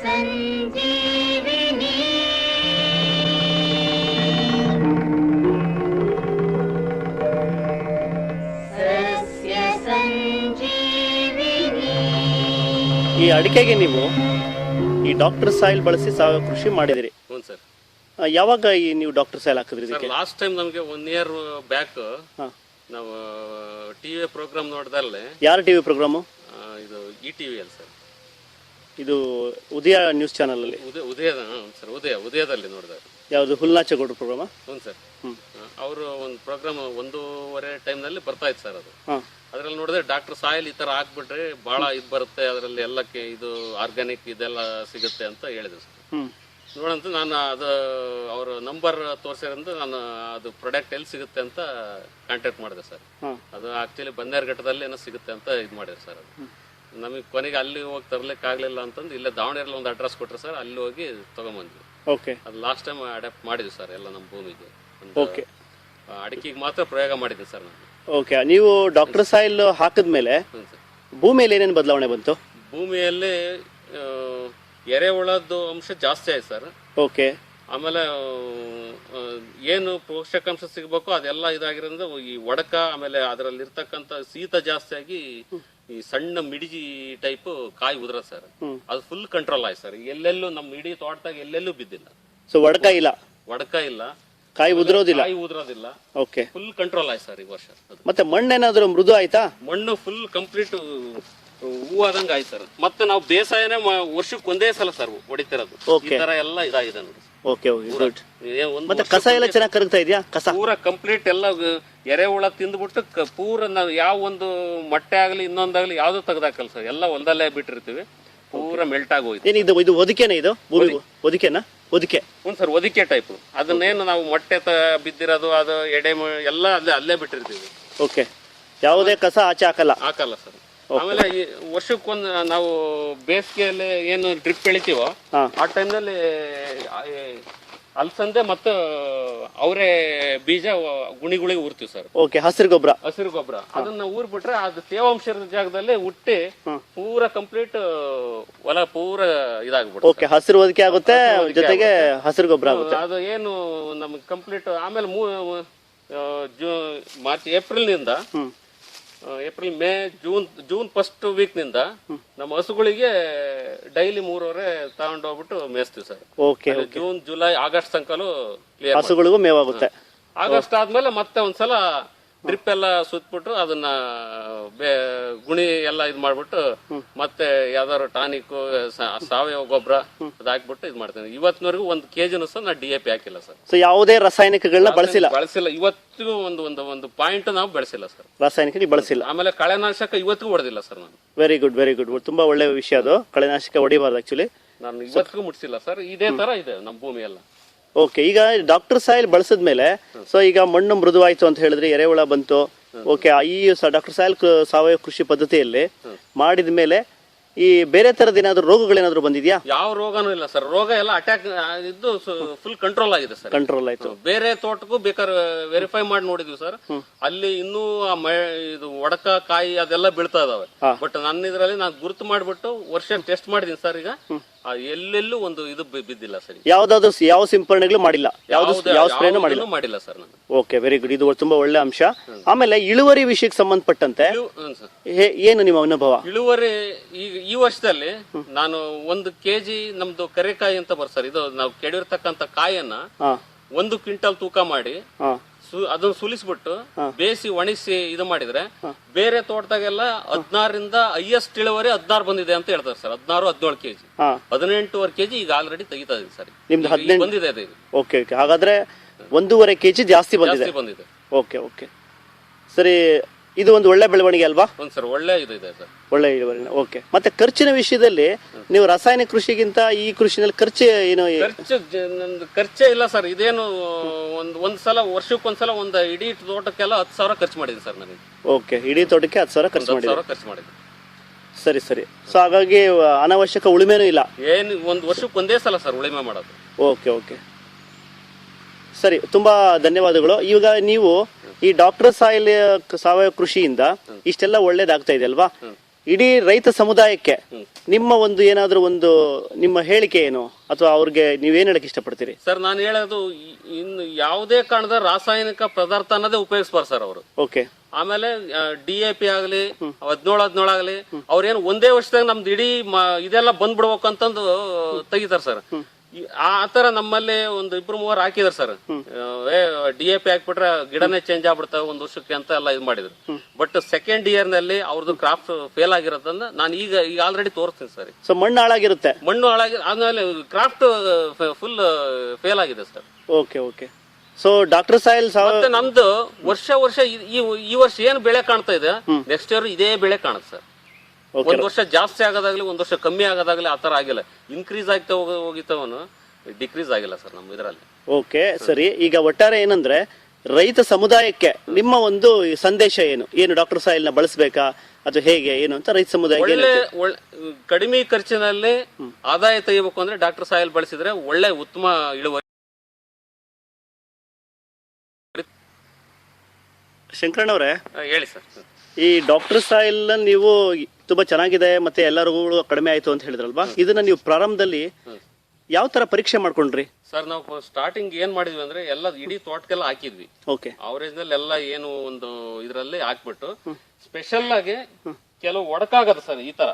ಸಂಜೀವಿನಿ ಸಸ್ಯ ಸಂಜೀವಿನಿ. ಈ ಅಡಿಕೆಗೆ ನೀವು ಈ ಡಾಕ್ಟರ್ ಸಾಯಿಲ್ ಬಳಸಿ ಸಾವಯವ ಕೃಷಿ ಮಾಡಿದಿರಿ. ಹ್ಞೂ ಸರ್. ಯಾವಾಗ ಈ ನೀವು ಡಾಕ್ಟರ್ ಸಾಯಿಲ್ ಹಾಕಿದ್ರಿ ಇದಕ್ಕೆ? ಲಾಸ್ಟ್ ಟೈಮ್ ನಮಗೆ 1 year ಬ್ಯಾಕ್ ನಾವು ಟಿವಿ ಪ್ರೋಗ್ರಾಮ್ ನೋಡಿದಲ್ಲೇ. ಯಾರ ಟಿವಿ ಪ್ರೋಗ್ರಾಮು? ಇದು ಈ ಟಿವಿ ಅಲ್ಲ ಸರ್, ಇದು ಉದಯ ನ್ಯೂಸ್ ಚಾನಲ್ ಅಲ್ಲಿ. ಉದಯದ ಸರ್, ಉದಯದಲ್ಲಿ ನೋಡಿದೆ. ಯಾವುದು ಹುಲ್ನಾಚಗೌಡ್ರ ಪ್ರೋಗ್ರಾಮ? ಹ್ಞೂ ಸರ್. ಅವರು ಒಂದು ಪ್ರೋಗ್ರಾಮ್ 1:30 ಟೈಮ್ನಲ್ಲಿ ಬರ್ತಾ ಇತ್ತು ಸರ್. ಅದು ಅದ್ರಲ್ಲಿ ನೋಡಿದ್ರೆ ಡಾಕ್ಟರ್ ಸಾಯಿಲ್ ಈ ತರ ಹಾಕ್ಬಿಟ್ರೆ ಬಹಳ ಇದು ಬರುತ್ತೆ, ಅದರಲ್ಲಿ ಎಲ್ಲಕ್ಕೆ ಇದು ಆರ್ಗ್ಯಾನಿಕ್ ಇದೆಲ್ಲ ಸಿಗುತ್ತೆ ಅಂತ ಹೇಳಿದ್ರು ಸರ್. ನೋಡಂತ ನಾನು ಅದು ಅವ್ರ ನಂಬರ್ ತೋರಿಸಿರಂತ ನಾನು ಅದು ಪ್ರಾಡಕ್ಟ್ ಎಲ್ಲಿ ಸಿಗುತ್ತೆ ಅಂತ ಕಾಂಟ್ಯಾಕ್ಟ್ ಮಾಡಿದೆ ಸರ್. ಅದು ಆಕ್ಚುಲಿ ಬನ್ನೇರುಘಟ್ಟದಲ್ಲಿ ಏನೋ ಸಿಗುತ್ತೆ ಅಂತ ಇದು ಮಾಡಿದ್ರು ಸರ್. ಅದು ನಮಗೆ ಕೊನೆಗೆ ಅಲ್ಲಿ ಹೋಗಿ ತರ್ಲಿಕ್ಕೆ ಆಗ್ಲಿಲ್ಲ ಅಂತಂದು ಇಲ್ಲೇ ದಾವಣಗೆರೆಯಲ್ಲಿ ಒಂದು ಅಡ್ರೆಸ್ ಕೊಟ್ಟರೆ ಸರ್, ಅಲ್ಲಿ ಹೋಗಿ ತಗೊಂಬಂದ್ವಿ. ಓಕೆ. ಅದು ಲಾಸ್ಟ್ ಟೈಮ್ ಅಡಾಪ್ಟ್ ಮಾಡಿದ್ವಿ ಸರ್ ಎಲ್ಲ ನಮ್ಮ ಭೂಮಿಗೆ. ಓಕೆ. ಅಡಿಕೆಗೆ ಮಾತ್ರ ಪ್ರಯೋಗ ಮಾಡಿದ್ವಿ ಸರ್ ನಾನು. ಓಕೆ. ನೀವು ಡಾಕ್ಟರ್ ಸಾಯಿಲ್ ಹಾಕಿದ್ಮೇಲೆ ಭೂಮಿಯಲ್ಲಿ ಏನೇನು ಬದಲಾವಣೆ ಬಂತು? ಭೂಮಿಯಲ್ಲಿ ಎರೆಹುಳದ್ದು ಅಂಶ ಜಾಸ್ತಿ ಆಯ್ತು ಸರ್. ಓಕೆ. ಆಮೇಲೆ ಏನು ಪೋಷಕಾಂಶ ಸಿಗಬೇಕು ಅದೆಲ್ಲ ಇದಾಗಿರೋದ್ರಿಂದ ಈ ಒಡಕ, ಆಮೇಲೆ ಅದರಲ್ಲಿ ಇರ್ತಕ್ಕಂಥ ಶೀತ ಜಾಸ್ತಿ ಆಗಿ ಈ ಸಣ್ಣ ಮಿಡಿಜಿ ಟೈಪ್ ಕಾಯಿ ಉದ್ರ ಸರ್. ಅದು ಫುಲ್ ಕಂಟ್ರೋಲ್ ಆಯ್ತು ಸರ್. ಎಲ್ಲೆಲ್ಲೂ ನಮ್ಮ ಇಡೀ ತೋಟದಾಗ ಎಲ್ಲೆಲ್ಲೂ ಬಿದ್ದಿಲ್ಲ. ಸೊ ಒಡಕ ಇಲ್ಲ, ಕಾಯಿ ಉದುರೋದಿಲ್ಲ. ಓಕೆ. ಫುಲ್ ಕಂಟ್ರೋಲ್ ಆಯ್ತು ಸರ್ ಈ ವರ್ಷ. ಮತ್ತೆ ಮಣ್ಣೇನಾದ್ರೂ ಮೃದು ಆಯ್ತಾ? ಮಣ್ಣು ಫುಲ್ ಕಂಪ್ಲೀಟ್ ಹೂವಾದಂಗ ಆಯ್ತು ಸರ್. ಮತ್ತೆ ನಾವು ಬೇಸಾಯನೇ ವರ್ಷಕ್ಕೆ ಒಂದೇ ಸಲ ಸರ್ ಹೊಡಿತಿರೋದು. ಈ ತರ ಎಲ್ಲ ಇದಾಗಿದೆ ನೋಡಿ. ಓಕೆ. ಗುಡ್. ಮತ್ತೆ ಕಸ ಎಲ್ಲ ಚೆನ್ನಾಗಿ ಕರಗ್ತಾ ಇದೆಯಾ? ಕಸ ಪೂರ ಕಂಪ್ಲೀಟ್ ಎಲ್ಲ ಎರೆಹುಳ ತಿಂದ್ಬಿಟ್ಟು ಪೂರ ನಾವು ಯಾವ ಒಂದು ಮೊಟ್ಟೆ ಆಗಲಿ ಇನ್ನೊಂದಾಗ್ಲಿ ಯಾವ್ದು ತೆಗ್ದಾಕಲ್ಲ ಸರ್. ಎಲ್ಲ ಹೊಲದಲ್ಲೇ ಬಿಟ್ಟಿರ್ತೀವಿ, ಪೂರ ಮೆಲ್ಟ್ ಆಗಿ ಹೋಯ್ತು. ಏನಿದು ಇದು ಒದಿಕೆನ? ಇದು ಭೂಮಿ ಒದಿಕೆನಾ? ಒದಿಕೆ. ಹ್ಞೂ ಸರ್, ಒದಿಕೆ ಟೈಪ್. ಅದನ್ನೇನು ನಾವು ಮೊಟ್ಟೆ ಬಿದ್ದಿರೋದು ಅದು ಎಡೆ ಎಲ್ಲ ಅಲ್ಲೇ ಬಿಟ್ಟಿರ್ತೀವಿ. ಓಕೆ. ಯಾವುದೇ ಕಸ ಆಚೆ ಹಾಕಲ್ಲ ಸರ್. ಆಮೇಲೆ ಈ ವರ್ಷಕ್ಕೊಂದು ನಾವು ಬೇಸಿಗೆಯಲ್ಲಿ ಏನು ಡ್ರಿಪ್ ಬೆಳಿತೀವೋ ಆ ಟೈಮ್ನಲ್ಲಿ ಅಲಸಂದೆ ಮತ್ತು ಅವರೇ ಬೀಜ ಗುಣಿಗಳಿಗೆ ಊರ್ತೀವಿ ಸರ್. ಓಕೆ. ಹಸಿರು ಗೊಬ್ಬರ ಅದನ್ನ ಊರ್ಬಿಟ್ರೆ ಅದು ತೇವಾಂಶ ಇರೋ ಜಾಗದಲ್ಲಿ ಹುಟ್ಟಿ ಪೂರ ಕಂಪ್ಲೀಟ್ ಹೊಲ ಪೂರ ಇದಾಗ್ಬಿಡುತ್ತೆ. ಓಕೆ. ಹಸಿರು ಹೊದಿಕೆ ಆಗುತ್ತೆ, ಜೊತೆಗೆ ಹಸಿರು ಗೊಬ್ಬರ ಆಗುತ್ತೆ. ಅದು ಏನು ನಮ್ಗೆ ಕಂಪ್ಲೀಟ್. ಆಮೇಲೆ ಮಾರ್ಚ್ ಏಪ್ರಿಲ್ನಿಂದ April May June first week ನಿಂದ ನಮ್ಮ ಹಸುಗಳಿಗೆ ಡೈಲಿ 3 ತಗೊಂಡೋಗ್ಬಿಟ್ಟು ಮೇಯಿಸ್ತೀವಿ ಸರ್. ಓಕೆ. ಜೂನ್ ಜುಲೈ ಆಗಸ್ಟ್ ತನಕಲೂ ಹಸುಗಳಿಗೂ ಮೇವಾಗುತ್ತೆ. ಆಗಸ್ಟ್ ಆದ್ಮೇಲೆ ಮತ್ತೆ ಒಂದ್ಸಲ ಡ್ರಿಪ್ ಎಲ್ಲ ಸುತ್ತಬಿಟ್ಟು ಅದನ್ನ ಗುಣಿ ಎಲ್ಲ ಇದ್ ಮಾಡ್ಬಿಟ್ಟು ಮತ್ತೆ ಯಾವ್ದಾದ್ರು ಟಾನಿಕ್ ಸಾವಯವ ಗೊಬ್ಬರ ಅದ್ ಹಾಕ್ಬಿಟ್ಟು ಇದ್ ಮಾಡ್ತೇನೆ. ಇವತ್ತಿನವರೆಗೂ 1 kg ಸಹ ನಾ DAP ಹಾಕಿಲ್ಲ ಸರ್. ಸೊ ಯಾವುದೇ ರಾಸಾಯನಿಕಗಳನ್ನ ಬಳಸಿಲ್ಲ. ಇವತ್ತಿಗೂ ಒಂದು ಪಾಯಿಂಟ್ ನಾವು ಬೆಳೆಸಿಲ್ಲ ಸರ್. ರಾಸಾಯನಿಕ ಬಳಸಿಲ್ಲ. ಆಮೇಲೆ ಕಳೆನಾಶಕ ಇವತ್ತಿಗೂ ಹೊಡೆದಿಲ್ಲ ಸರ್ ನಾನು. Very good. ತುಂಬಾ ಒಳ್ಳೆ ವಿಷಯ ಅದು. ಕಳೆನಾಶಕ ಹೊಡಿಬಾರ್ದು ಆಕ್ಚುಲಿ. ನಾನು ಇವತ್ತಿಗೂ ಮುಟ್ಸಿಲ್ಲ ಸರ್. ಇದೇ ತರ ಇದೆ ನಮ್ಮ ಭೂಮಿ ಎಲ್ಲ. ಓಕೆ. ಈಗ ಡಾಕ್ಟರ್ ಸಾಯಿಲ್ ಬಳಸಿದ್ಮೇಲೆ ಸೊ ಈಗ ಮಣ್ಣು ಮೃದುವಾಯ್ತು ಅಂತ ಹೇಳಿದ್ರೆ, ಎರೆಹುಳ ಬಂತು. ಓಕೆ. ಈ ಡಾಕ್ಟರ್ ಸಾಯಿಲ್ ಸಾವಯವ ಕೃಷಿ ಪದ್ಧತಿಯಲ್ಲಿ ಮಾಡಿದ ಮೇಲೆ ಈ ಬೇರೆ ತರದ ಏನಾದ್ರು ರೋಗಗಳೇನಾದ್ರು ಬಂದಿದ್ಯಾ? ಯಾವ ರೋಗನೂ ಇಲ್ಲ ಸರ್. ರೋಗ ಎಲ್ಲ ಅಟ್ಯಾಕ್ ಇದ್ದು ಫುಲ್ ಕಂಟ್ರೋಲ್ ಆಗಿದೆ ಸರ್. ಕಂಟ್ರೋಲ್ ಆಯ್ತು. ಬೇರೆ ತೋಟಕ್ಕೂ ಬೇಕಾದ್ರೆ ವೆರಿಫೈ ಮಾಡಿ ನೋಡಿದ್ವಿ ಸರ್. ಅಲ್ಲಿ ಇನ್ನೂ ಇದು ಒಡಕ ಕಾಯಿ ಅದೆಲ್ಲ ಬೀಳ್ತಾ ಇದಾವೆ. ಬಟ್ ನನ್ನ ಇದ್ರಲ್ಲಿ ನಾನು ಗುರುತು ಮಾಡ್ಬಿಟ್ಟು ವರ್ಷ ಟೆಸ್ಟ್ ಮಾಡಿದೀನಿ ಸರ್. ಈಗ ಎಲ್ಲೆಲ್ಲೂ ಒಂದು ಇದು ಬಿದ್ದಿಲ್ಲ ಸರ್. ಯಾವ ಸಿಂಪರಣೆಗಳು ಮಾಡಿಲ್ಲ, ಯಾವ ಸ್ಪ್ರೇನು ಮಾಡಿಲ್ಲ ಸರ್ ನಾನು. ಓಕೆ. Very good. ಇದು ತುಂಬಾ ಒಳ್ಳೆ ಅಂಶ. ಆಮೇಲೆ ಇಳುವರಿ ವಿಷಯಕ್ಕೆ ಸಂಬಂಧಪಟ್ಟಂತೆ ಏನು ನಿಮ್ಮ ಅನುಭವ? ಇಳುವರಿ ಈ ವರ್ಷದಲ್ಲಿ ನಾನು 1 kg ನಮ್ದು ಕರೆಕಾಯಿ ಅಂತ ಸರ್. ಇದು ನಾವು ಕೆಡಿರ್ತಕ್ಕಂತ ಕಾಯನ್ನ 1 ಕ್ವಿಂಟಲ್ ತೂಕ ಮಾಡಿ ಅದನ್ನ ಸುಲಿಸ್ಬಿಟ್ಟು ಬೇಯಿಸಿ ಒಣಗಿಸಿ ಇದು ಮಾಡಿದ್ರೆ ಬೇರೆ ತೋಟದಾಗೆಲ್ಲ 16ರಿಂದ ಹೈಯೆಸ್ಟ್ ಇಳುವರಿ 16 ಬಂದಿದೆ ಅಂತ ಹೇಳ್ತಾರೆ ಸರ್. 16-17 kg, 18.5 kg ಈಗ ಆಲ್ರೆಡಿ ತೆಗಿತಾ ಇದೆ ಸರ್. ಬಂದಿದೆ. ಓಕೆ. ಹಾಗಾದ್ರೆ 1.5 kg ಜಾಸ್ತಿ ಬಂದಿದೆ. ಓಕೆ. ಸರಿ. ಇದು ಒಂದು ಒಳ್ಳೆ ಬೆಳವಣಿಗೆ ಅಲ್ವಾ? ಸರ್, ಒಳ್ಳೆ ಇದು ಇದೆ ಸರ್. ಒಳ್ಳೆ ಇಳುವರಿ. ಓಕೆ. ಮತ್ತೆ ಖರ್ಚಿನ ವಿಷಯದಲ್ಲಿ ನೀವು ರಾಸಾಯನಿಕ ಕೃಷಿಗಿಂತ ಈ ಕೃಷಿನಲ್ಲಿ ಖರ್ಚು ಏನು? ಖರ್ಚೇ ಇಲ್ಲ ಸರ್. ಇದೇನು ಒಂದ್ಸಲ ವರ್ಷಕ್ಕೊಂದ್ಸಲ ಒಂದು ಇಡೀ ತೋಟಕ್ಕೆಲ್ಲ 10,000 ಖರ್ಚು ಮಾಡಿದ್ದೀನಿ ಸರ್ ನನಗೆ. ಓಕೆ. ಇಡೀ ತೋಟಕ್ಕೆ 10,000 ಖರ್ಚು ಮಾಡಿದ್ದೀನಿ. ಸರಿ. ಸೊ ಹಾಗಾಗಿ ಅನಾವಶ್ಯಕ ಉಳುಮೆನೂ ಇಲ್ಲ. ಏನು ಒಂದು ವರ್ಷಕ್ಕೆ ಒಂದೇ ಸಲ ಸರ್ ಉಳುಮೆ ಮಾಡೋದು. ಓಕೆ. ಸರಿ. ತುಂಬಾ ಧನ್ಯವಾದಗಳು. ಈಗ ನೀವು ಈ ಡಾಕ್ಟರ್ ಸಾಯಿಲ್ ಸಾವಯವ ಕೃಷಿಯಿಂದ ಇಷ್ಟೆಲ್ಲ ಒಳ್ಳೇದಾಗ್ತಾ ಇದೆ ಅಲ್ವಾ? ಇಡೀ ರೈತ ಸಮುದಾಯಕ್ಕೆ ನಿಮ್ಮ ಒಂದು ಏನಾದರೂ ಒಂದು ನಿಮ್ಮ ಹೇಳಿಕೆ ಏನು, ಅಥವಾ ಅವ್ರಿಗೆ ನೀವೇನು ಹೇಳಕ್ ಇಷ್ಟಪಡ್ತೀರಿ? ಸರ್ ನಾನು ಹೇಳೋದು ಇನ್ನು ಯಾವುದೇ ಕಾರಣದ ರಾಸಾಯನಿಕ ಪದಾರ್ಥ ಅನ್ನೋದೇ ಉಪಯೋಗಿಸ್ಬಾರ್ದು ಸರ್ ಅವರು. ಓಕೆ. ಆಮೇಲೆ DAP ಆಗಲಿ 17 ಆಗಲಿ ಅವ್ರೇನು ಒಂದೇ ವರ್ಷದಾಗ ನಮ್ದು ಇಡೀ ಇದೆಲ್ಲ ಬಂದ್ಬಿಡ್ಬೇಕು ಅಂತಂದು ತೆಗಿತಾರ ಸರ್. ಆ ತರ ನಮ್ಮಲ್ಲಿ ಒಂದು 2-3 ಹಾಕಿದಾರೆ ಸರ್. DAP ಹಾಕ್ಬಿಟ್ರೆ ಗಿಡನೇ ಚೇಂಜ್ ಆಗ್ಬಿಡ್ತಾವೆ ಒಂದ್ ವರ್ಷಕ್ಕೆ ಅಂತ ಎಲ್ಲ ಇದು ಮಾಡಿದ್ರು. ಬಟ್ ಸೆಕೆಂಡ್ ಇಯರ್ ನಲ್ಲಿ ಅವ್ರದ್ದು ಕ್ರಾಫ್ಟ್ ಫೇಲ್ ಆಗಿರೋದನ್ನ ನಾನು ಈಗ ಆಲ್ರೆಡಿ ತೋರಿಸ್ತೀನಿ ಸರ್. ಸೊ ಮಣ್ಣು ಹಾಳಾಗಿರುತ್ತೆ, ಮಣ್ಣು ಹಾಳಾಗಿ ಆದ್ಮೇಲೆ ಕ್ರಾಫ್ಟ್ ಫುಲ್ ಫೇಲ್ ಆಗಿದೆ sir. Okay okay. So doctor soil ಮತ್ತೆ ನಮ್ದು ವರ್ಷ ಈ ವರ್ಷ ಏನು ಬೆಳೆ ಕಾಣ್ತಾ ಇದೆ, ನೆಕ್ಸ್ಟ್ ಇಯರ್ ಇದೇ ಬೆಳೆ ಕಾಣುತ್ತೆ ಸರ್. ಒಂದ್ ವರ್ಷ ಜಾಸ್ತಿ ಆಗೋದಾಗ್ಲಿ ಒಂದ್ ವರ್ಷ ಕಮ್ಮಿ ಆಗೋದಾಗ್ಲಿ ಆತರ ಆಗಿಲ್ಲ. ಇನ್ಕ್ರೀಸ್ ಆಗ್ತಾ ಹೋಗಿತ್ತವನು ಡಿಕ್ರೀಸ್ ಆಗಿಲ್ಲ ಸರ್ ನಮ್ಮ ಇದರಲ್ಲಿ. ಓಕೆ ಸರಿ. ಈಗ ಒಟ್ಟಾರೆ ಏನಂದ್ರೆ ರೈತ ಸಮುದಾಯಕ್ಕೆ ನಿಮ್ಮ ಒಂದು ಸಂದೇಶ ಏನು ಡಾಕ್ಟರ್ ಸಾಯಿಲ್ ನ ಬಳಸಬೇಕಾ ಅಥವಾ ಹೇಗೆ ಏನು ಅಂತ ರೈತ ಸಮುದಾಯಕ್ಕೆ ಒಳ್ಳೆ ಕಡಿಮೆ ಖರ್ಚಿನಲ್ಲಿ ಆದಾಯ ತೆಗಿಬೇಕು ಅಂದ್ರೆ ಡಾಕ್ಟರ್ ಸಾಯಿಲ್ ಬಳಸಿದ್ರೆ ಒಳ್ಳೆ ಉತ್ತಮ ಇಳುವರಿ. ಶಂಕರಣ್ಣವ್ರೆ ಹೇಳಿ ಸರ್. ಈ ಡಾಕ್ಟರ್ ಸಾಯಿಲ್ ನೀವು ತುಂಬಾ ಚೆನ್ನಾಗಿದೆ ಮತ್ತೆ ಎಲ್ಲರಿಗೂ ಕಡಿಮೆ ಆಯ್ತು ಅಂತ ಹೇಳಿದ್ರಲ್ವಾ, ಇದನ್ನ ನೀವು ಪ್ರಾರಂಭದಲ್ಲಿ ಯಾವ ತರ ಪರೀಕ್ಷೆ ಮಾಡ್ಕೊಂಡ್ರಿ ಸರ್? ನಾವು ಸ್ಟಾರ್ಟಿಂಗ್ ಏನ್ ಮಾಡಿದ್ವಿ ಅಂದ್ರೆ ಎಲ್ಲ ಇಡೀ ತೋಟಕ್ಕೆಲ್ಲ ಹಾಕಿದ್ವಿ. ಓಕೆ. ಅವರೇಜ್ ನಲ್ಲಿ ಎಲ್ಲ ಏನು ಒಂದು ಇದರಲ್ಲಿ ಹಾಕ್ಬಿಟ್ಟು ಸ್ಪೆಷಲ್ ಆಗಿ ಕೆಲವು ಒಡಕಾಗದ ಸರ್ ಈ ತರ.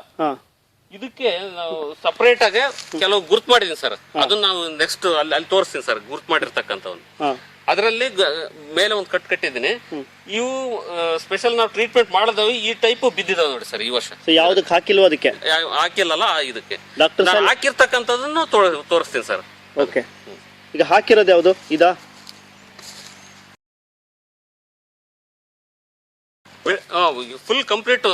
ಇದಕ್ಕೆ ನಾವು ಸಪರೇಟ್ ಆಗಿ ಕೆಲವು ಗುರ್ತ್ ಮಾಡಿದೀನಿ ಸರ್. ಅದನ್ನ ನಾವು ನೆಕ್ಸ್ಟ್ ಅಲ್ಲಿ ತೋರಿಸ್ತೀನಿ ಸರ್ ಗುರ್ತ್ ಮಾಡಿರ್ತಕ್ಕಂಥವ್ನು. ಅದರಲ್ಲಿ ಮೇಲೆ ಒಂದು ಕಟ್ಟಿದ್ದೀನಿ. ಇವು ಸ್ಪೆಷಲ್ ನಾವು ಟ್ರೀಟ್ಮೆಂಟ್ ಮಾಡಿದವು ಈ ಟೈಪ್ ಬಿದ್ದಿದಾವೆ ನೋಡಿ ಸರ್ ಈ ವರ್ಷ. ಯಾವ್ದಕ್ಕೆ ಹಾಕಿಲ್ವ? ಅದಕ್ಕೆ ಹಾಕಿಲ್ಲಲ್ಲ, ಇದಕ್ಕೆ ನಾನು ಹಾಕಿರ್ತಕ್ಕಂಥದನ್ನು ತೋರಿಸ್ತೀನಿ ಸರ್. ಓಕೆ. ಈಗ ಹಾಕಿರೋದು ಯಾವ್ದು? ಇದಾ? ಫುಲ್ ಕಂಪ್ಲೀಟ್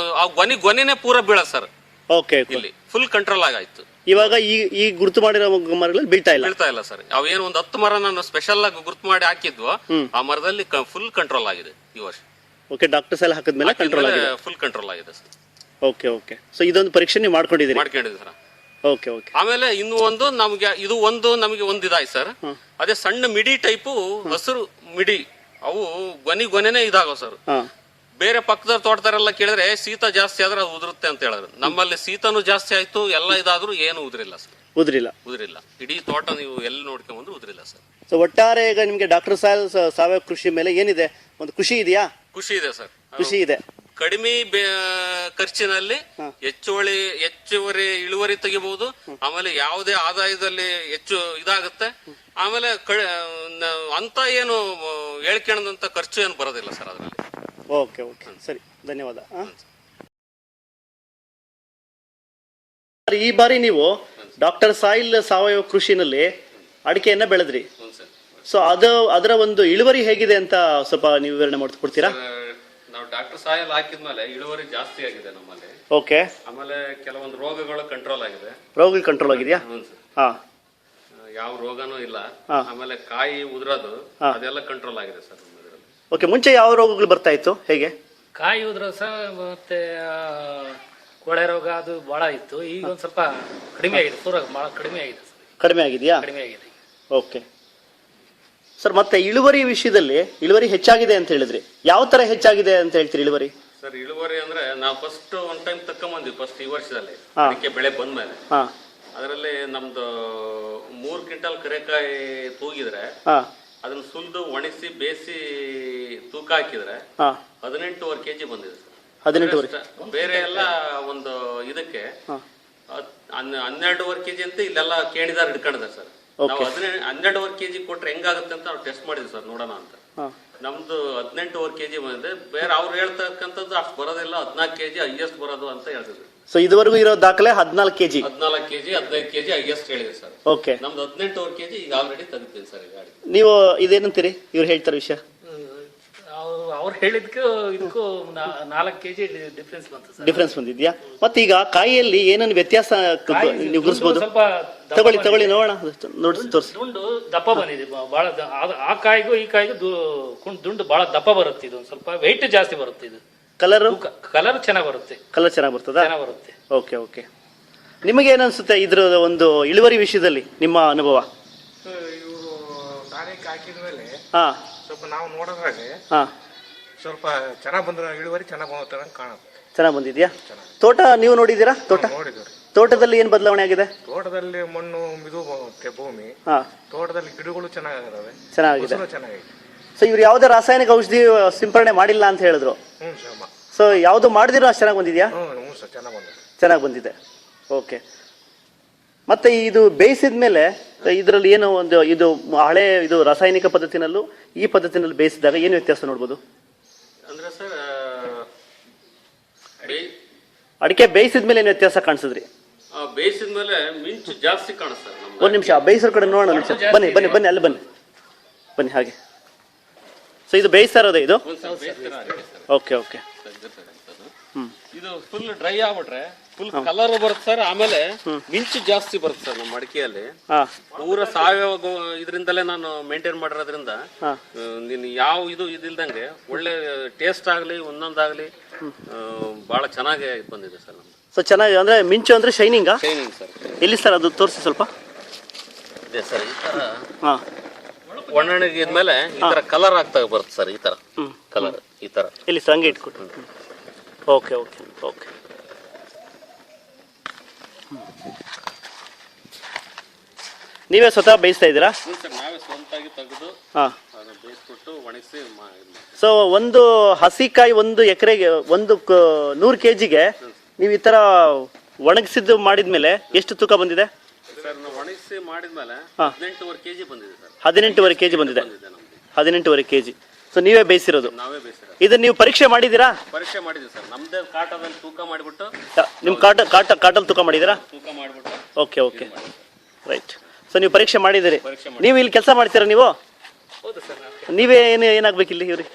ಗೊನೆನೇ ಪೂರ ಬೀಳ ಸರ್. ಓಕೆ. ಇಲ್ಲಿ ಫುಲ್ ಕಂಟ್ರೋಲ್ ಆಗಾಯ್ತು. ಇವಾಗ ಈ ಗುರುತು ಮಾಡಿರೋ ಮರಗಳಲ್ಲಿ ಬೀಳ್ತಾ ಇಲ್ಲ ಸರ್. ಅವೇನು ಒಂದು 10 ಮರ ನಾನು ಸ್ಪೆಷಲ್ ಆಗಿ ಗುರುತು ಮಾಡಿ ಹಾಕಿದ್ವು, ಆ ಮರದಲ್ಲಿ ಫುಲ್ ಕಂಟ್ರೋಲ್ ಆಗಿದೆ ಈ ವರ್ಷ. ಓಕೆ. ಡಾಕ್ಟರ್ ಸಾಯಿಲ್ ಹಾಕಿದ್ಮೇಲೆ ಕಂಟ್ರೋಲ್ ಆಗಿದೆ, ಫುಲ್ ಕಂಟ್ರೋಲ್ ಆಗಿದೆ ಸರ್. Okay okay. ಸೊ ಇದೊಂದು ಪರೀಕ್ಷೆ ನೀವು ಮಾಡ್ಕೊಂಡಿದ್ದೀರಿ? ಮಾಡ್ಕೊಂಡಿದ್ದೀವಿ ಸರ್. Okay okay. ಆಮೇಲೆ ಇನ್ನು ಒಂದು ನಮಗೆ ನಮಗೆ ಒಂದು ಇದಾಯ್ತು ಸರ್. ಅದೇ ಸಣ್ಣ ಮಿಡಿ ಟೈಪು ಹಸಿರು ಮಿಡಿ, ಅವು ಗೊನೆನೇ ಇದಾಗೋ ಸರ್. ಬೇರೆ ಪಕ್ಕದ ತೋಟದಾರೆಲ್ಲ ಕೇಳಿದ್ರೆ ಶೀತ ಜಾಸ್ತಿ ಆದ್ರೆ ಅದು ಉದುರುತ್ತೆ ಅಂತ ಹೇಳಿದ್ರು. ನಮ್ಮಲ್ಲಿ ಶೀತನೂ ಜಾಸ್ತಿ ಆಯ್ತು, ಎಲ್ಲ ಇದಾದ್ರೂ ಏನು ಉದುರಿಲ್ಲ ಸರ್. ಉದುರಿಲ್ಲ. ಇಡೀ ತೋಟ ನೀವು ಎಲ್ಲಿ ನೋಡ್ಕೊಂಡ್ಬಂದ್ರು ಉದುರಿಲ್ಲ ಸರ್. ಸೊ ಒಟ್ಟಾರೆ ಈಗ ನಿಮ್ಗೆ ಡಾಕ್ಟರ್ ಸಾಯಿಲ್ ಸಾವಯವ ಕೃಷಿ ಮೇಲೆ ಏನಿದೆ, ಒಂದು ಖುಷಿ ಇದೆಯಾ? ಖುಷಿ ಇದೆ ಸರ್. ಖುಷಿ ಇದೆ. ಕಡಿಮೆ ಖರ್ಚಿನಲ್ಲಿ ಹೆಚ್ಚುವರಿ ಇಳುವರಿ ತೆಗಿಬಹುದು. ಆಮೇಲೆ ಯಾವುದೇ ಆದಾಯದಲ್ಲಿ ಹೆಚ್ಚು ಇದಾಗುತ್ತೆ. ಆಮೇಲೆ ಅಂತ ಏನು ಹೇಳ್ಕೊಳ್ಳೋದಂತ ಖರ್ಚು ಏನು ಬರೋದಿಲ್ಲ ಸರ್ ಅದರಲ್ಲಿ. Okay okay. ಸರಿ, ಧನ್ಯವಾದ. ಈ ಬಾರಿ ನೀವು ಡಾಕ್ಟರ್ ಸಾಯಿಲ್ ಸಾವಯವ ಕೃಷಿನಲ್ಲಿ ಅಡಿಕೆಯನ್ನ ಬೆಳೆದ್ರಿ. ಸೊ ಅದರ ಒಂದು ಇಳುವರಿ ಹೇಗಿದೆ ಅಂತ ಸ್ವಲ್ಪ ನೀವು ವಿವರಣೆ ಮಾಡಿಕೊಡ್ತೀರಾ? ನಾವು ಡಾಕ್ಟರ್ ಸಾಯಿಲ್ ಹಾಕಿದ್ಮೇಲೆ ಇಳುವರಿ ಜಾಸ್ತಿ ಆಗಿದೆ ನಮ್ಮಲ್ಲಿ. ಓಕೆ. ಆಮೇಲೆ ಕೆಲವೊಂದು ರೋಗಗಳು ಕಂಟ್ರೋಲ್ ಆಗಿದೆ. ರೋಗಗಳು ಕಂಟ್ರೋಲ್ ಆಗಿದೆಯಾ? ಹಾ. ಯಾವ ರೋಗನೂ ಇಲ್ಲ. ಆಮೇಲೆ ಕಾಯಿ ಉದುರೋದು ಅದೆಲ್ಲ ಕಂಟ್ರೋಲ್ ಆಗಿದೆ ಸರ್. ಓಕೆ. ಮುಂಚೆ ಯಾವ ರೋಗಗಳು ಬರ್ತಾ ಇತ್ತು, ಹೇಗೆ? ಕಾಯಿ ಉದ್ರ ಸಹ ಮತ್ತೆ ಕೊಳೆ ರೋಗ ಅದು ಬಹಳ ಇತ್ತು. ಈಗ ಒಂದ್ ಸ್ವಲ್ಪ ಕಡಿಮೆ ಆಗಿದೆ, ಪೂರ ಬಹಳ ಕಡಿಮೆ ಆಗಿದೆ. ಕಡಿಮೆ ಆಗಿದೆಯಾ? ಕಡಿಮೆ ಆಗಿದೆ. Okay sir. ಮತ್ತೆ ಇಳುವರಿ ವಿಷಯದಲ್ಲಿ ಇಳುವರಿ ಹೆಚ್ಚಾಗಿದೆ ಅಂತ ಹೇಳಿದ್ರಿ, ಯಾವ ತರ ಹೆಚ್ಚಾಗಿದೆ ಅಂತ ಹೇಳ್ತೀರಿ ಇಳುವರಿ? ಸರ್ ಇಳುವರಿ ಅಂದ್ರೆ ನಾವು ಫಸ್ಟ್ ಒಂದ್ ಟೈಮ್ ತಕೊಂಬಂದ್ವಿ ಫಸ್ಟ್ ಈ ವರ್ಷದಲ್ಲಿ ಅದಕ್ಕೆ ಬೆಳೆ ಬಂದ್ಮೇಲೆ. ಅದರಲ್ಲಿ ನಮ್ದು 3 ಕ್ವಿಂಟಲ್ ಕರೆಕಾಯಿ ತೂಗಿದ್ರೆ ಅದನ್ನ ಸುಲ್ದು ಒಣಗಿಸಿ ಬೇಯಿಸಿ ತೂಕ ಹಾಕಿದ್ರೆ 18.5 kg ಬಂದಿದೆ ಸರ್. 18.5. ಬೇರೆ ಎಲ್ಲ ಒಂದು ಇದಕ್ಕೆ 12.5 kg ಅಂತ ಇಲ್ಲೆಲ್ಲ ಕೇಳಿದಾರ ಹಿಡ್ಕೊಂಡಿದ್ದಾರೆ ಸರ್. ನಾವು 12.5 kg ಕೊಟ್ರೆ ಹೆಂಗಾಗುತ್ತೆ ಅಂತ ನಾವು ಟೆಸ್ಟ್ ಮಾಡಿದ್ವಿ ಸರ್, ನೋಡೋಣ ಅಂತ. ನಮ್ದು 18.5 kg ಬಂದಿದೆ. ಬೇರೆ ಅವ್ರು ಹೇಳ್ತಕ್ಕಂಥದ್ದು ಅಷ್ಟು ಬರೋದಿಲ್ಲ, 14 kg ಹೈಯೆಸ್ಟ್ ಬರೋದು ಅಂತ ಹೇಳ್ತಿದ್ರು. ಸೊ ಇದುವರೆಗೂ ಇರೋ ದಾಖಲೆ 14 kg, 15 kg ಹೈಯೆಸ್ಟ್ ಹೇಳಿದೆ ಸರ್. ಓಕೆ. ನಮ್ದು 18.5 kg ಈಗ ಆಲ್ರೆಡಿ ತೆಗಿತೀನಿ ಸರ್. ಈಗ ನೀವು ಇದೇನಂತೀರಿ, ಇವ್ರು ಹೇಳ್ತಾರೆ ವಿಷಯ? ಅವ್ರು ಹೇಳಿದ್ಕು ಇದಕ್ಕೂ 4 kg ಡಿಫ್ರೆನ್ಸ್ ಬಂದಿದ್ಯಾ? ಮತ್ತೆ ಈಗ ಕಾಯಿಯಲ್ಲಿ ಏನನ್ನು ವ್ಯತ್ಯಾಸ ನೀವು ಗುರುಸ್ಬೋದು? ತಗೊಳ್ಳಿ ನೋಡೋಣ, ತೋರಿಸಿ. ದುಂಡು ದಪ್ಪ ಬಂದಿದೆ ಬಹಳ. ಆ ಕಾಯಿಗೂ ಈ ಕಾಯಿಗೂ ದುಂಡು ಬಹಳ ದಪ್ಪ ಬರುತ್ತೆ. ಇದು ಸ್ವಲ್ಪ ವೆಯ್ಟ್ ಜಾಸ್ತಿ ಬರುತ್ತೆ. ಇದು ಕಲರ್ ಚೆನ್ನಾಗಿ ಬರುತ್ತೆ. ಕಲರ್ ಚೆನ್ನಾಗಿ ಬರ್ತದಾ? ಚೆನ್ನಾಗಿ ಬರುತ್ತೆ. Okay okay. ನಿಮಗೆ ಏನನ್ಸುತ್ತೆ ಇದ್ರ ಒಂದು ಇಳುವರಿ ವಿಷಯದಲ್ಲಿ ನಿಮ್ಮ ಅನುಭವ? ಇವರು ಟಾನಿಕ್ ಹಾಕಿದ್ಮೇಲೆ ಸ್ವಲ್ಪ ನಾವು ನೋಡೋದ್ರಾಗೆ ಹಾ ಸ್ವಲ್ಪ ಚೆನ್ನಾಗಿ ಬಂದ್ರೆ ಇಳುವರಿ ಚೆನ್ನಾಗಿ ಬಂದ ಕಾಣುತ್ತೆ. ಚೆನ್ನಾಗಿ ಬಂದಿದ್ಯಾ? ತೋಟ ನೀವು ನೋಡಿದ್ದೀರಾ? ನೋಡಿದ್ವಿ. ತೋಟದಲ್ಲಿ ಏನು ಬದಲಾವಣೆ ಆಗಿದೆ? ತೋಟದಲ್ಲಿ ಮಣ್ಣು ಮಿದು ಬರುತ್ತೆ ಭೂಮಿ. ತೋಟದಲ್ಲಿ ಗಿಡಗಳು ಚೆನ್ನಾಗಿದಾವೆ. ಚೆನ್ನಾಗಿದೆ. ಚೆನ್ನಾಗಿದೆ. ಸೊ ಇವ್ರು ಯಾವುದೇ ರಾಸಾಯನಿಕ ಔಷಧಿ ಸಿಂಪರಣೆ ಮಾಡಿಲ್ಲ ಅಂತ ಹೇಳಿದ್ರು. ಸೊ ಯಾವುದು ಮಾಡಿದಿರೋ ಅಷ್ಟು ಚೆನ್ನಾಗಿ ಬಂದಿದ್ಯಾ? ಚೆನ್ನಾಗಿ ಬಂದಿದೆ. ಓಕೆ. ಮತ್ತೆ ಇದು ಬೇಯಿಸಿದ ಮೇಲೆ ಇದರಲ್ಲಿ ಏನೋ ಒಂದು ಇದು ಹಳೆ ಇದು ರಾಸಾಯನಿಕ ಪದ್ಧತಿನಲ್ಲೂ ಈ ಪದ್ಧತಿನಲ್ಲಿ ಬೇಯಿಸಿದಾಗ ಏನು ವ್ಯತ್ಯಾಸ ನೋಡ್ಬೋದು? ಅಂದ್ರೆ ಸರ್ ಅಡಿಕೆ ಬೇಯಿಸಿದ ಮೇಲೆ ಏನು ವ್ಯತ್ಯಾಸ ಕಾಣಿಸಿದ್ರಿ? ಬೇಯಿಸಿದ ಮೇಲೆ ಮಿಂಚು ಜಾಸ್ತಿ ಕಾಣಿಸ್ತದೆ. ಒಂದು ನಿಮಿಷ ಬೇಯಿಸೋ ಕಡೆ ನೋಡೋಣ. ನಿಮಿಷ ಬನ್ನಿ ಬನ್ನಿ ಬನ್ನಿ ಅಲ್ಲಿ ಬನ್ನಿ ಬನ್ನಿ ಹಾಗೆ. ಸೊ ಇದು ಬೇಯಿಸ್ತಾ ಇರೋದೇ ಇದು? Okay okay. ಇದು ಫುಲ್ ಡ್ರೈ ಆಗ್ಬಿಟ್ರೆ ಫುಲ್ ಕಲರ್ ಬರುತ್ತೆ ಸರ್. ಆಮೇಲೆ ಮಿಂಚು ಜಾಸ್ತಿ ಬರುತ್ತೆ ಸರ್ ನಮ್ಮ ಅಡಿಕೆಯಲ್ಲಿ. ಪೂರ ಸಾವಯವ ಇದರಿಂದಲೇ ನಾನು ಮೇಂಟೈನ್ ಮಾಡಿರೋದ್ರಿಂದ ನೀನು ಯಾವ ಇದು ಇದಿಲ್ದಂಗೆ ಒಳ್ಳೆ ಟೇಸ್ಟ್ ಆಗ್ಲಿ ಒಂದೊಂದಾಗ್ಲಿ ಬಹಳ ಚೆನ್ನಾಗಿ ಬಂದಿದೆ ಸರ್ ನಮ್ದು. ಸೊ ಚೆನ್ನಾಗಿ ಅಂದ್ರೆ ಮಿಂಚು ಅಂದ್ರೆ ಶೈನಿಂಗ್ ಸರ್. ಎಲ್ಲಿ ಸರ್ ಅದು ತೋರಿಸಿ ಸ್ವಲ್ಪ? ಇದೆ ಸರ್. ಈ ತರ ಒಣಗಿದ್ಮೇಲೆ ಈ ತರ ಕಲರ್ ಆಗ್ತಾ ಬರುತ್ತೆ ಸರ್. ಈ ತರ ಕಲರ್ ಈ ತರ ಇಲ್ಲಿ ಸರ್ ಹಂಗೆ ಇಟ್ಕೊಟ್ಟು. Okay okay okay. ನೀವೇ ಸ್ವತಃ ಬೇಯಿಸ್ತಾ ಇದ್ದೀರಾ? ನಾವೇ ಸ್ವಂತಾಗಿ ತೆಗೆದು ಬೇಯಿಸ್ಬಿಟ್ಟು ಒಣಗಿಸಿ. ಸೊ ಒಂದು ಹಸಿಕಾಯಿ ಒಂದು ಎಕರೆಗೆ 100 kgಗೆ ನೀವು ಈ ತರ ಒಣಗಿಸಿದ್ದು ಮಾಡಿದ್ಮೇಲೆ ಎಷ್ಟು ತೂಕ ಬಂದಿದೆ ಸರ್? ನಾವು ಒಣಗಿಸಿ ಮಾಡಿದ್ಮೇಲೆ 18.5 kg ಬಂದಿದೆ ಸರ್. 18.5 kg ಬಂದಿದೆ. 18.5 kg. ಸೊ ನೀವೇ ಬೇಯಿಸಿರೋದು? ನಾವೇ ಬೇಯಿಸಿರೋದು. ಇದನ್ನ ನೀವು ಪರೀಕ್ಷೆ ಮಾಡಿದ್ದೀರಾ? ಪರೀಕ್ಷೆ ಮಾಡಿದ್ವಿ ಸರ್. ನಮ್ದೇ ಕಾಟದಲ್ಲಿ ತೂಕ ಮಾಡಿಬಿಟ್ಟು. ನಿಮ್ ಕಾಟಲ್ಲಿ ತೂಕ ಮಾಡಿದ್ದೀರಾ? ತೂಕ ಮಾಡಿಬಿಟ್ಟು. Okay okay right. ಸೊ ನೀವು ಪರೀಕ್ಷೆ ಮಾಡಿದಿರಿ. ನೀವು ಇಲ್ಲಿ ಕೆಲಸ ಮಾಡ್ತೀರಾ ನೀವು? ನೀವೇ ಏನಾಗ್ಬೇಕು ಇಲ್ಲಿ ಇವ್ರಿಗೆ?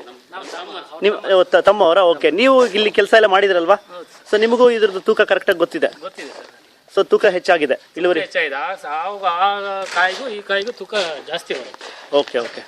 ನೀವು ತಮ್ಮವರ? ಓಕೆ. ನೀವು ಇಲ್ಲಿ ಕೆಲಸ ಎಲ್ಲ ಮಾಡಿದ್ರಲ್ವಾ? ಸೊ ನಿಮಗೂ ಇದ್ರದ್ದು ತೂಕ ಕರೆಕ್ಟಾಗಿ ಗೊತ್ತಿದೆ? ಸೊ ತೂಕ ಹೆಚ್ಚಾಗಿದೆ ಇಳುವರಿ? ಹೆಚ್ಚಾಗಿದೆ. ಆ ಕಾಯಿಗೂ ಈ ಕಾಯಿಗೂ ತೂಕ ಜಾಸ್ತಿ ಬರುತ್ತೆ. Okay okay.